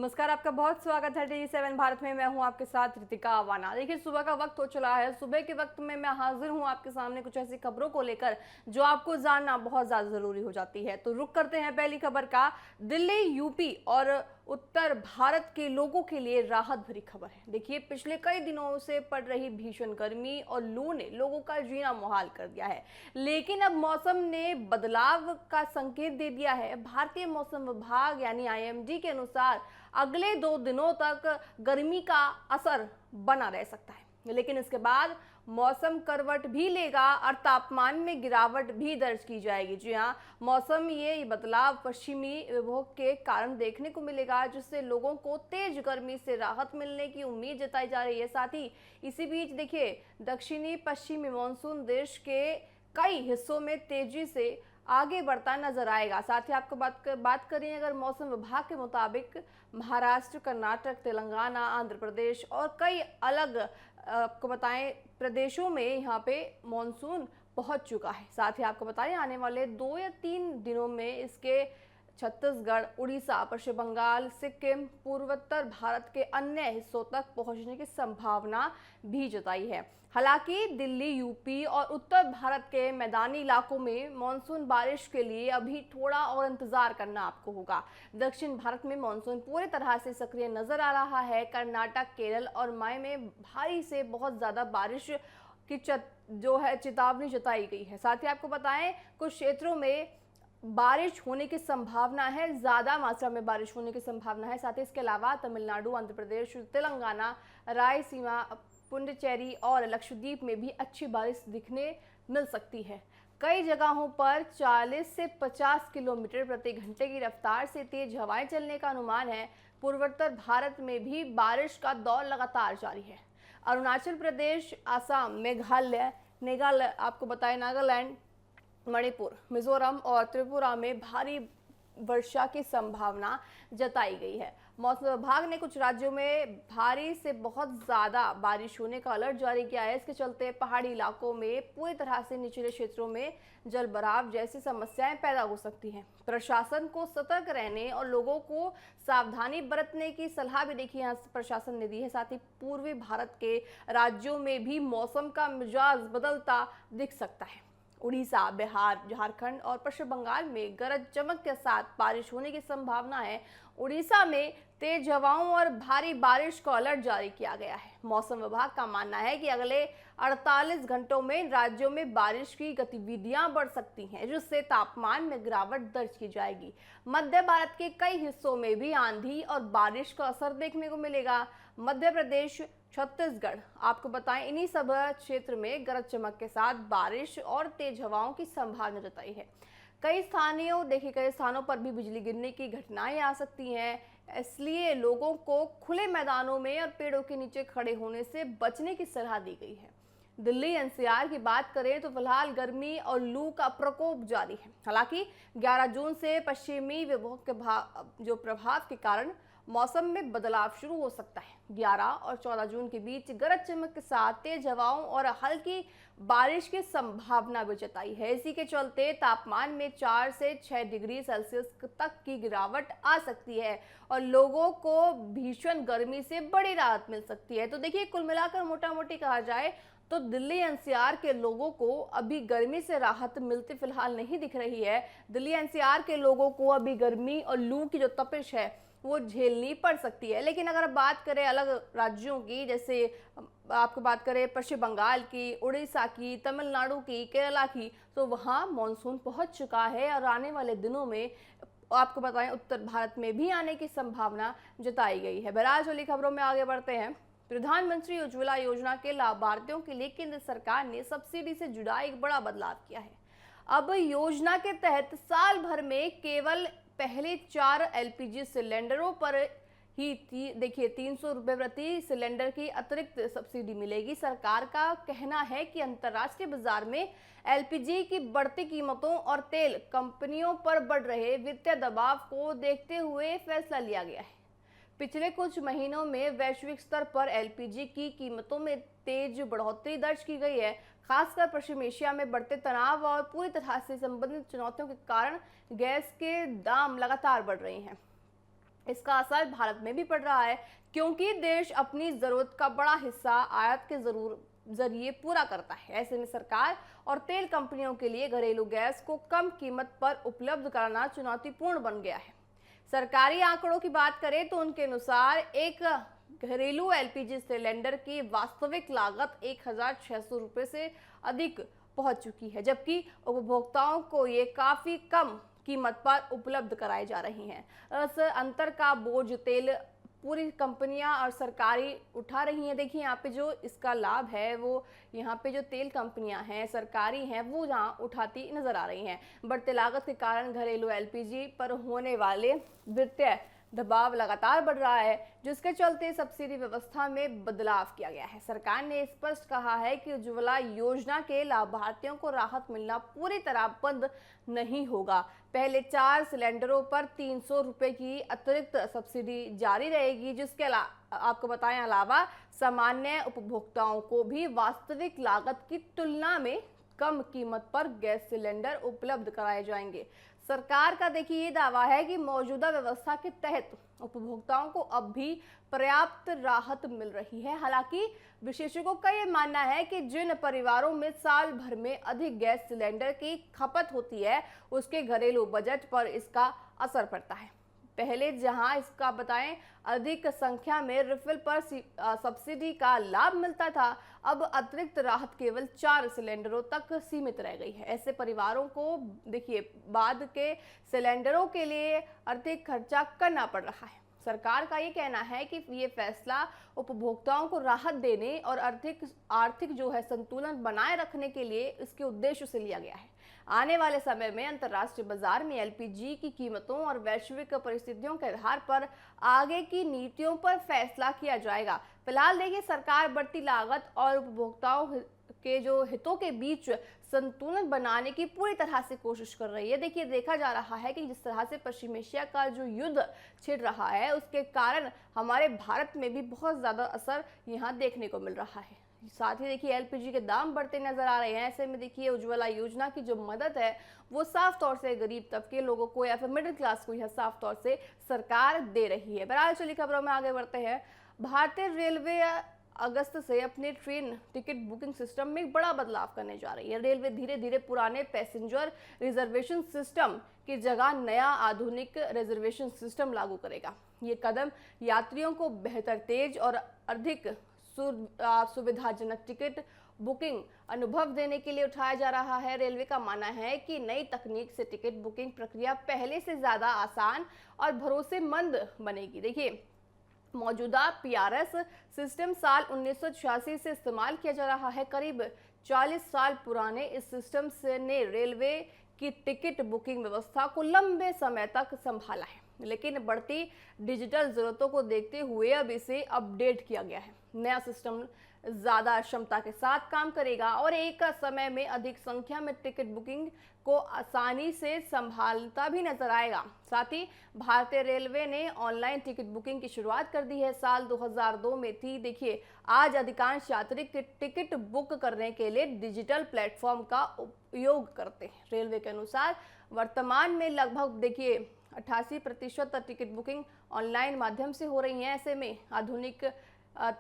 नमस्कार, आपका बहुत स्वागत है टी7 भारत में। मैं हूं आपके साथ रितिका आवाना। देखिए, सुबह का वक्त हो चला है। सुबह के वक्त में मैं हाजिर हूं आपके सामने कुछ ऐसी खबरों को लेकर जो आपको जानना बहुत ज़्यादा ज़रूरी हो जाती है। तो रुक करते हैं पहली खबर का। दिल्ली, यूपी और उत्तर भारत के लोगों के लिए राहत भरी खबर है। देखिए, पिछले कई दिनों से पड़ रही भीषण गर्मी और लू ने लोगों का जीना मुहाल कर दिया है, लेकिन अब मौसम ने बदलाव का संकेत दे दिया है। भारतीय मौसम विभाग यानी आईएमडी के अनुसार अगले 2 दिनों तक गर्मी का असर बना रह सकता है, लेकिन इसके बाद मौसम करवट भी लेगा और तापमान में गिरावट भी दर्ज की जाएगी। जी हाँ, मौसम ये बदलाव पश्चिमी विक्षोभ के कारण देखने को मिलेगा, जिससे लोगों को तेज गर्मी से राहत मिलने की उम्मीद जताई जा रही है। साथ ही इसी बीच देखिए, दक्षिणी पश्चिमी मानसून देश के कई हिस्सों में तेजी से आगे बढ़ता नजर आएगा। साथ ही आपको बात करें अगर मौसम विभाग के मुताबिक महाराष्ट्र, कर्नाटक, तेलंगाना, आंध्र प्रदेश और कई अलग आपको बताएं प्रदेशों में यहाँ पे मॉनसून पहुंच चुका है। साथ ही आपको बताएं आने वाले 2 या 3 दिनों में इसके छत्तीसगढ़, उड़ीसा, पश्चिम बंगाल, सिक्किम, पूर्वोत्तर भारत के अन्य हिस्सों तक पहुंचने की संभावना भी जताई है। हालांकि दिल्ली, यूपी और उत्तर भारत के मैदानी इलाकों में मानसून बारिश के लिए अभी थोड़ा और इंतजार करना आपको होगा। दक्षिण भारत में मानसून पूरी तरह से सक्रिय नजर आ रहा है। कर्नाटक, केरल और मई में भारी से बहुत ज्यादा बारिश की चेतावनी जताई गई है। साथ ही आपको बताएं कुछ क्षेत्रों में बारिश होने की संभावना है, ज्यादा मात्रा में बारिश होने की संभावना है। साथ ही इसके अलावा तमिलनाडु, आंध्र प्रदेश, तेलंगाना, रायसीमा, पुडुचेरी और लक्षद्वीप में भी अच्छी बारिश दिखने मिल सकती है। कई जगहों पर 40 से 50 किलोमीटर प्रति घंटे की रफ्तार से तेज हवाएं चलने का अनुमान है। पूर्वोत्तर भारत में भी बारिश का दौर लगातार जारी है। अरुणाचल प्रदेश, आसाम, मेघालय आपको बताएं, नागालैंड, मणिपुर, मिजोरम और त्रिपुरा में भारी वर्षा की संभावना जताई गई है। मौसम विभाग ने कुछ राज्यों में भारी से बहुत ज्यादा बारिश होने का अलर्ट जारी किया है। इसके चलते पहाड़ी इलाकों में पूरी तरह से निचले क्षेत्रों में जलभराव जैसी समस्याएं पैदा हो सकती हैं। प्रशासन को सतर्क रहने और लोगों को सावधानी बरतने की सलाह भी देखिए यहाँ प्रशासन ने दी है। साथ ही पूर्वी भारत के राज्यों में भी मौसम का मिजाज बदलता दिख सकता है। उड़ीसा, बिहार, झारखंड और पश्चिम बंगाल में गरज चमक के साथ बारिश होने की संभावना है। उड़ीसा में तेज हवाओं और भारी बारिश का अलर्ट जारी किया गया है। मौसम विभाग का मानना है कि अगले 48 घंटों में इन राज्यों में बारिश की गतिविधियां बढ़ सकती हैं, जिससे तापमान में गिरावट दर्ज की जाएगी। मध्य भारत के कई हिस्सों में भी आंधी और बारिश का असर देखने को मिलेगा। मध्य प्रदेश, छत्तीसगढ़ आपको बताएं, इन्हीं सब क्षेत्र में गरज चमक के साथ बारिश और तेज हवाओं की संभावना जताई है। कई स्थानों पर भी बिजली गिरने की घटनाएं आ सकती हैं, इसलिए लोगों को खुले मैदानों में और पेड़ों के नीचे खड़े होने से बचने की सलाह दी गई है। दिल्ली एनसीआर की बात करें तो फिलहाल गर्मी और लू का प्रकोप जारी है। हालांकि 11 जून से पश्चिमी विक्षोभ के जो प्रभाव के कारण मौसम में बदलाव शुरू हो सकता है। 11 और 14 जून के बीच गरज चमक के साथ तेज हवाओं और हल्की बारिश की संभावना भी जताई है। इसी के चलते तापमान में 4 से 6 डिग्री सेल्सियस तक की गिरावट आ सकती है और लोगों को भीषण गर्मी से बड़ी राहत मिल सकती है। तो देखिए, कुल मिलाकर मोटा मोटी कहा जाए तो दिल्ली एनसीआर के लोगों को अभी गर्मी से राहत मिलती फिलहाल नहीं दिख रही है। दिल्ली एनसीआर के लोगों को अभी गर्मी और लू की जो तपिश है वो झेलनी पड़ सकती है। लेकिन अगर बात करें अलग राज्यों की, जैसे आपको बात करें पश्चिम बंगाल की, उड़ीसा की, तमिलनाडु की, केरला की, तो वहाँ मॉनसून पहुँच चुका है और आने वाले दिनों में आपको बताएं उत्तर भारत में भी आने की संभावना जताई गई है। बहरहाल चलिए खबरों में आगे बढ़ते हैं। प्रधानमंत्री उज्ज्वला योजना के लाभार्थियों के लिए केंद्र सरकार ने सब्सिडी से जुड़ा एक बड़ा बदलाव किया है। अब योजना के तहत साल भर में केवल पहले 4 एलपीजी सिलेंडरों पर ही देखिए 300 रुपये प्रति सिलेंडर की अतिरिक्त सब्सिडी मिलेगी। सरकार का कहना है कि अंतर्राष्ट्रीय बाजार में एलपीजी की बढ़ती कीमतों और तेल कंपनियों पर बढ़ रहे वित्तीय दबाव को देखते हुए फैसला लिया गया है। पिछले कुछ महीनों में वैश्विक स्तर पर एलपीजी की कीमतों में तेज बढ़ोतरी दर्ज की गई है। खासकर पश्चिम एशिया में बढ़ते तनाव और पूरी तरह से संबंधित चुनौतियों के कारण गैस के दाम लगातार बढ़ रहे हैं। इसका असर भारत में भी पड़ रहा है, क्योंकि देश अपनी जरूरत का बड़ा हिस्सा आयात के जरिए पूरा करता है। ऐसे में सरकार और तेल कंपनियों के लिए घरेलू गैस को कम कीमत पर उपलब्ध कराना चुनौतीपूर्ण बन गया है। सरकारी आंकड़ों की बात करें तो उनके अनुसार एक घरेलू एलपीजी सिलेंडर की वास्तविक लागत 1,600 रुपये से अधिक पहुंच चुकी है, जबकि उपभोक्ताओं को ये काफी कम कीमत पर उपलब्ध कराई जा रही हैं। इस अंतर का बोझ तेल पूरी कंपनियां और सरकारी उठा रही हैं। देखिए यहाँ पे जो इसका लाभ है वो यहाँ पे जो तेल कंपनियां हैं सरकारी हैं वो यहाँ उठाती नजर आ रही हैं। बढ़ते लागत के कारण घरेलू एलपीजी पर होने वाले वित्तीय दबाव लगातार बढ़ रहा है, जिसके चलते सब्सिडी व्यवस्था में बदलाव किया गया है। सरकार ने स्पष्ट कहा है कि उज्ज्वला योजना के लाभार्थियों को राहत मिलना पूरी तरह बंद नहीं होगा। पहले 4 सिलेंडरों पर 300 रुपए की अतिरिक्त सब्सिडी जारी रहेगी, जिसके आपको बताएं अलावा सामान्य उपभोक्ताओं को भी वास्तविक लागत की तुलना में कम कीमत पर गैस सिलेंडर उपलब्ध कराए जाएंगे। सरकार का देखिए ये दावा है कि मौजूदा व्यवस्था के तहत उपभोक्ताओं को अब भी पर्याप्त राहत मिल रही है। हालांकि विशेषज्ञों का यह मानना है कि जिन परिवारों में साल भर में अधिक गैस सिलेंडर की खपत होती है उसके घरेलू बजट पर इसका असर पड़ता है। पहले जहां इसका बताएं अधिक संख्या में रिफिल पर सब्सिडी का लाभ मिलता था, अब अतिरिक्त राहत केवल 4 सिलेंडरों तक सीमित रह गई है। ऐसे परिवारों को देखिए बाद के सिलेंडरों के लिए अधिक खर्चा करना पड़ रहा है। सरकार का ये कहना है कि ये फैसला उपभोक्ताओं को राहत देने और आर्थिक जो है संतुलन बनाए रखने के लिए इसके उद्देश्य से लिया गया है। आने वाले समय में अंतर्राष्ट्रीय बाजार में एलपीजी की कीमतों और वैश्विक परिस्थितियों के आधार पर आगे की नीतियों पर फैसला किया जाएगा। फिलहाल देखिए सरकार बढ़ती लागत और उपभोक्ताओं के जो हितों के बीच संतुलन बनाने की पूरी तरह से कोशिश कर रही है। देखिए देखा जा रहा है कि जिस तरह से पश्चिम एशिया का जो युद्ध छिड़ रहा है उसके कारण हमारे भारत में भी बहुत ज्यादा असर यहाँ देखने को मिल रहा है। साथ ही देखिए एलपीजी के दाम बढ़ते नजर आ रहे हैं। ऐसे में देखिए उज्ज्वला योजना की जो मदद है वो साफ तौर से गरीब तबके लोगों को या फिर मिडिल क्लास को यह साफ तौर से सरकार दे रही है। बहरहाल चलिए खबरों में आगे बढ़ते हैं। भारतीय रेलवे अगस्त से अपने ट्रेन टिकट बुकिंग सिस्टम में बड़ा बदलाव करने जा रही है। रेलवे धीरे धीरे पुराने पैसेंजर रिजर्वेशन सिस्टम की जगह नया आधुनिक रिजर्वेशन सिस्टम लागू करेगा। ये कदम यात्रियों को बेहतर, तेज और अधिक सुविधाजनक टिकट बुकिंग अनुभव देने के लिए उठाया जा रहा है। रेलवे का मानना है कि नई तकनीक से टिकट बुकिंग प्रक्रिया पहले से ज्यादा आसान और भरोसेमंद बनेगी। देखिए मौजूदा पीआरएस सिस्टम साल 1986 से इस्तेमाल किया जा रहा है। करीब 40 साल पुराने इस सिस्टम ने रेलवे की टिकट बुकिंग व्यवस्था को लंबे समय तक संभाला है, लेकिन बढ़ती डिजिटल जरूरतों को देखते हुए अब इसे अपडेट किया गया है। नया सिस्टम ज्यादा क्षमता के साथ काम करेगा और एक समय में अधिक संख्या में टिकट बुकिंग को आसानी से संभालता भी नजर आएगा। साथ ही भारतीय रेलवे ने ऑनलाइन टिकट बुकिंग की शुरुआत कर दी है। साल 2002 में थी। देखिए आज अधिकांश यात्री टिकट बुक करने के लिए डिजिटल प्लेटफॉर्म का उपयोग करते हैं। रेलवे के अनुसार वर्तमान में लगभग देखिए 88% टिकट बुकिंग ऑनलाइन माध्यम से हो रही है। ऐसे में आधुनिक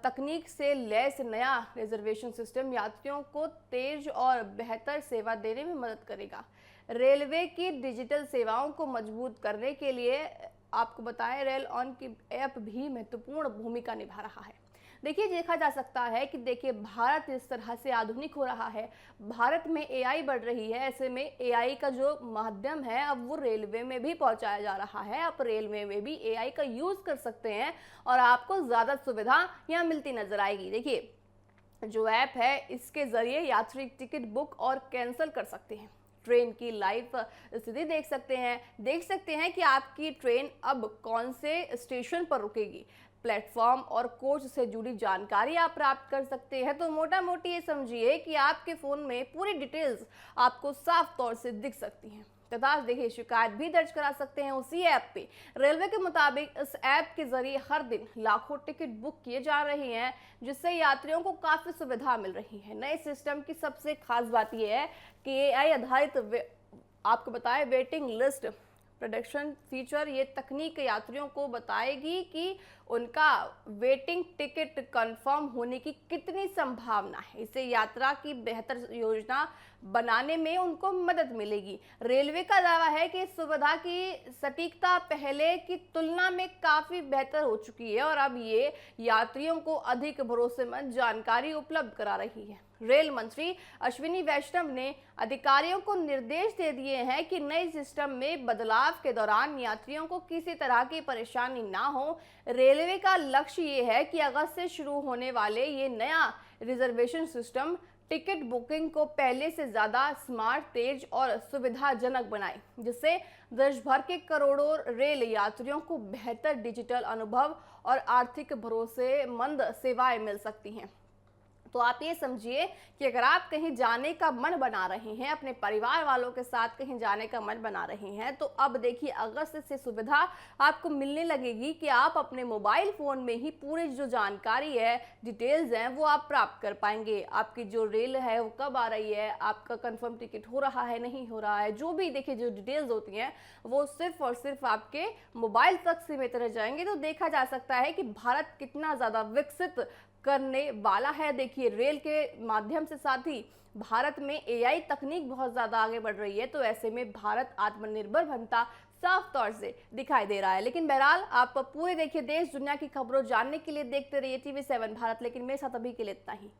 तकनीक से लैस नया रिजर्वेशन सिस्टम यात्रियों को तेज और बेहतर सेवा देने में मदद करेगा। रेलवे की डिजिटल सेवाओं को मजबूत करने के लिए आपको बताएं रेल ऑन की ऐप भी महत्वपूर्ण भूमिका निभा रहा है। देखिए देखा जा सकता है कि देखिए भारत इस तरह से आधुनिक हो रहा है, भारत में एआई बढ़ रही है। ऐसे में एआई का जो माध्यम है अब वो रेलवे में भी पहुंचाया जा रहा है। आप रेलवे में भी एआई का यूज कर सकते हैं और आपको ज्यादा सुविधा यहाँ मिलती नजर आएगी। देखिए जो ऐप है इसके जरिए यात्री टिकट बुक और कैंसिल कर सकते हैं, ट्रेन की लाइव स्थिति देख सकते हैं कि आपकी ट्रेन अब कौन से स्टेशन पर रुकेगी। प्लेटफॉर्म और कोच से जुड़ी जानकारी आप प्राप्त कर सकते हैं। तो मोटा मोटी ये समझिए कि आपके फोन में पूरी डिटेल्स आपको साफ तौर से दिख सकती हैं तथा देखिए शिकायत भी दर्ज करा सकते हैं उसी ऐप पे। रेलवे के मुताबिक इस ऐप के जरिए हर दिन लाखों टिकट बुक किए जा रहे हैं, जिससे यात्रियों को काफी सुविधा मिल रही है। नए सिस्टम की सबसे खास बात यह है कि एआई आधारित आपको बताएं वेटिंग लिस्ट प्रेडिक्शन फीचर ये तकनीक यात्रियों को बताएगी कि उनका वेटिंग टिकट कंफर्म होने की कितनी संभावना है। इससे यात्रा की बेहतर योजना बनाने में उनको मदद मिलेगी। रेलवे का दावा है कि इस सुविधा की सटीकता पहले की तुलना में काफी बेहतर हो चुकी है और अब ये यात्रियों को अधिक भरोसेमंद जानकारी उपलब्ध करा रही है। रेल मंत्री अश्विनी वैष्णव ने अधिकारियों को निर्देश दे दिए हैं कि नए सिस्टम में बदलाव के दौरान यात्रियों को किसी तरह की परेशानी ना हो। रेलवे का लक्ष्य ये है कि अगस्त से शुरू होने वाले ये नया रिजर्वेशन सिस्टम टिकट बुकिंग को पहले से ज्यादा स्मार्ट, तेज और सुविधाजनक बनाए, जिससे देश भर के करोड़ों रेल यात्रियों को बेहतर डिजिटल अनुभव और आर्थिक भरोसेमंद सेवाएं मिल सकती हैं। तो आप ये समझिए कि अगर आप कहीं जाने का मन बना रहे हैं, अपने परिवार वालों के साथ कहीं जाने का मन बना रहे हैं, तो अब देखिए अगस्त से सुविधा आपको मिलने लगेगी कि आप अपने मोबाइल फोन में ही पूरी जो जानकारी है, डिटेल्स हैं, वो आप प्राप्त कर पाएंगे। आपकी जो रेल है वो कब आ रही है, आपका कंफर्म टिकट हो रहा है नहीं हो रहा है, जो भी देखिए जो डिटेल्स होती हैं वो सिर्फ और सिर्फ आपके मोबाइल तक सीमित रह जाएंगे। तो देखा जा सकता है कि भारत कितना ज्यादा विकसित करने वाला है। देखिए रेल के माध्यम से साथ ही भारत में एआई तकनीक बहुत ज्यादा आगे बढ़ रही है, तो ऐसे में भारत आत्मनिर्भर बनता साफ तौर से दिखाई दे रहा है। लेकिन बहरहाल आप पूरे देखिए देश दुनिया की खबरों जानने के लिए देखते रहिए TV7 भारत। लेकिन मेरे साथ अभी के लिए इतना ही।